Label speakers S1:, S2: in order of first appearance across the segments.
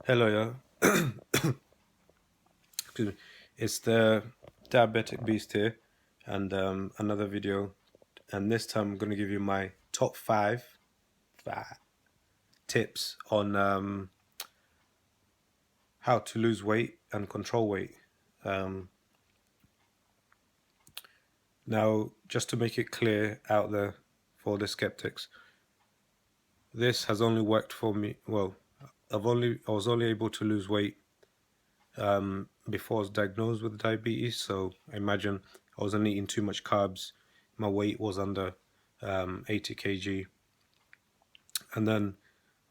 S1: Hello, yeah. Excuse me. It's the Diabetic Beast here, and another video. And this time, I'm going to give you my top five tips on how to lose weight and control weight. Um, Now, just to make it clear out there for the skeptics, this has only worked for me. Well, I was only able to lose weight before I was diagnosed with diabetes. So I imagine I wasn't eating too much carbs. My weight was under 80 kg, and then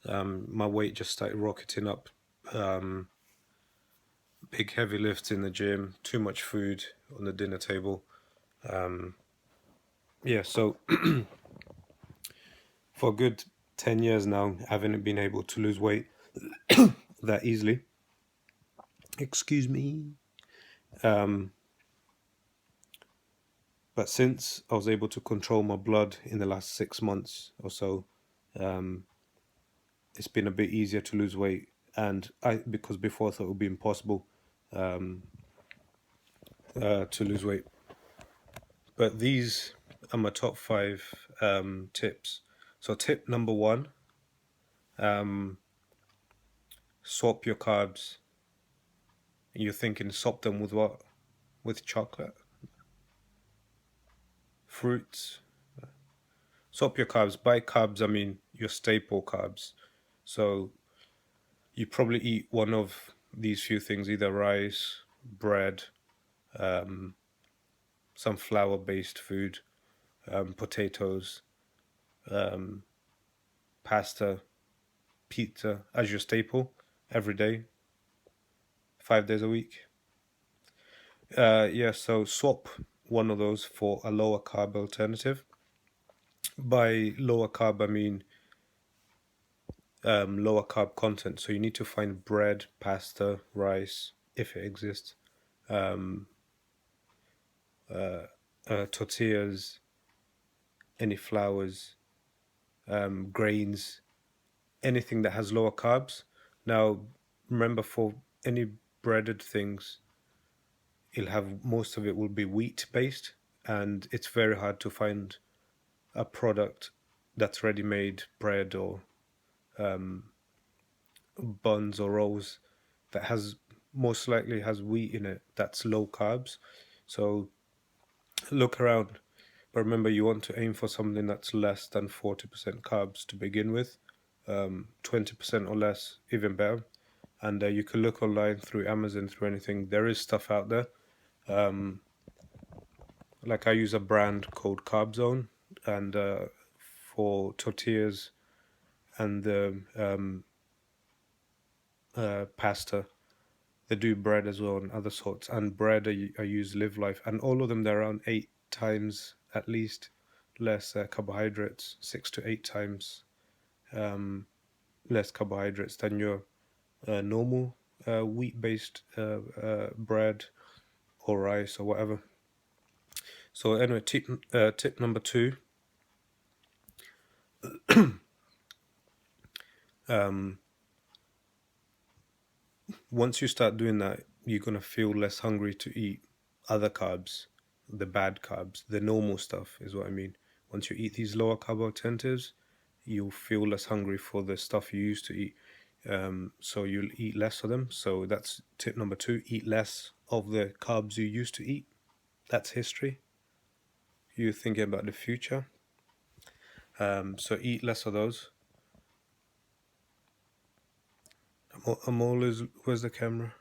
S1: my weight just started rocketing up. Big heavy lifts in the gym, too much food on the dinner table. Yeah, so for a good 10 years now, I haven't been able to lose weight that easily. Excuse me. But since I was able to control my blood in the last 6 months or so, it's been a bit easier to lose weight. And because before I thought it would be impossible to lose weight. But these are my top five tips. So tip number one, swap your carbs. You're thinking swap them with what? With chocolate? Fruits? Swap your carbs. By carbs, I mean your staple carbs. So you probably eat one of these few things, either rice, bread, some flour-based food, potatoes, pasta, pizza as your staple every day, 5 days a week. Yeah, so swap one of those for a lower carb alternative. By lower carb, I mean lower carb content. So you need to find bread, pasta, rice, if it exists, tortillas, any flours, grains, anything that has lower carbs. Now, remember, for any breaded things, you'll have most of it will be wheat based, and it's very hard to find a product that's ready made bread or buns or rolls that has most likely has wheat in it that's low carbs. So look around, but remember you want to aim for something that's less than 40% carbs to begin with. 20% or less, even better. And you can look online through Amazon, through anything. There is stuff out there. Like I use a brand called Carb Zone, and for tortillas and the pasta, they do bread as well and other sorts. And bread, I use Live Life, and all of them they're around 8 times at least less carbohydrates, 6 to 8 times less carbohydrates than your normal wheat-based bread or rice or whatever. So anyway, tip number two, once you start doing that, you're gonna feel less hungry to eat other carbs, the bad carbs, the normal stuff is what I mean. Once you eat these lower carb alternatives, you'll feel less hungry for the stuff you used to eat. So you'll eat less of them. So that's tip number two, eat less of the carbs you used to eat. That's history. You're thinking about the future. So eat less of those. Amol, where's the camera?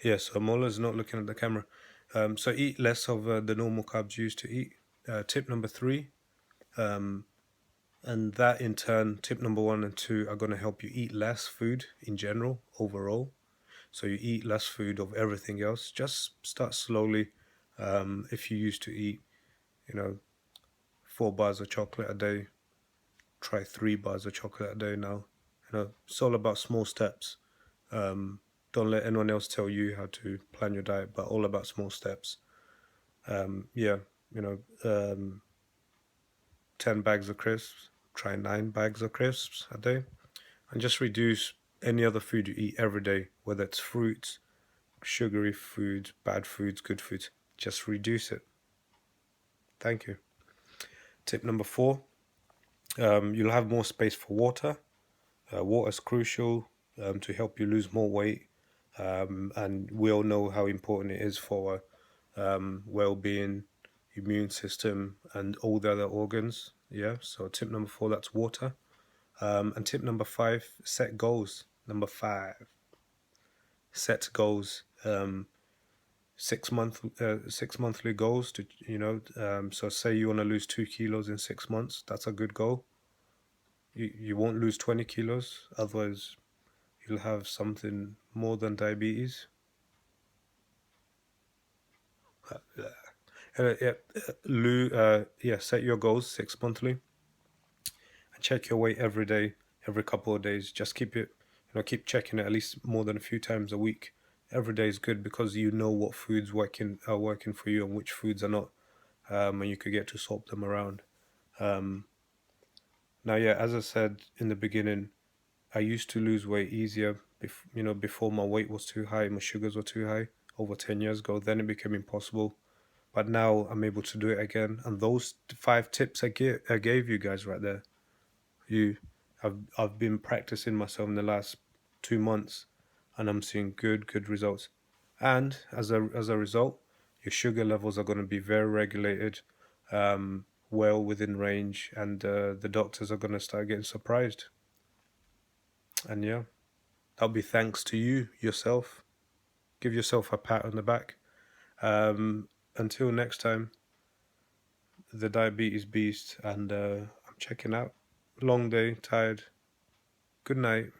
S1: Yes, Amola's not looking at the camera. So eat less of the normal carbs you used to eat. Tip number three, and that in turn, tip number one and two are going to help you eat less food in general, overall. So you eat less food of everything else. Just start slowly. If you used to eat, 4 bars of chocolate a day, try 3 bars of chocolate a day now. It's all about small steps. Don't let anyone else tell you how to plan your diet, but all about small steps. Yeah, 10 bags of crisps, try 9 bags of crisps a day, and just reduce any other food you eat every day, whether it's fruits, sugary foods, bad foods, good foods. Just reduce it. Thank you. Tip number 4, you'll have more space for water. Water is crucial to help you lose more weight, and we all know how important it is for well-being, immune system, and all the other organs. Yeah, so tip number 4, that's water. And tip number 5, set goals. Number 5, set goals. 6 monthly goals to, so say you want to lose 2 kilos in 6 months. That's a good goal. You won't lose 20 kilos, otherwise you'll have something more than diabetes. Set your goals 6 monthly and check your weight every day, every couple of days. Just keep checking it at least more than a few times a week. Every day is good because you know what foods are working for you and which foods are not, and you could get to swap them around. Now, yeah, as I said in the beginning, I used to lose weight easier, before my weight was too high, my sugars were too high over 10 years ago. Then it became impossible. But now I'm able to do it again. And those 5 tips I gave you guys right there, I've been practicing myself in the last 2 months, and I'm seeing good results. And as a result, your sugar levels are going to be very regulated, well within range, and the doctors are going to start getting surprised. And yeah, that'll be thanks to you yourself. Give yourself a pat on the back. Until next time, the Diabetes Beast, and I'm checking out. Long day, tired. Good night.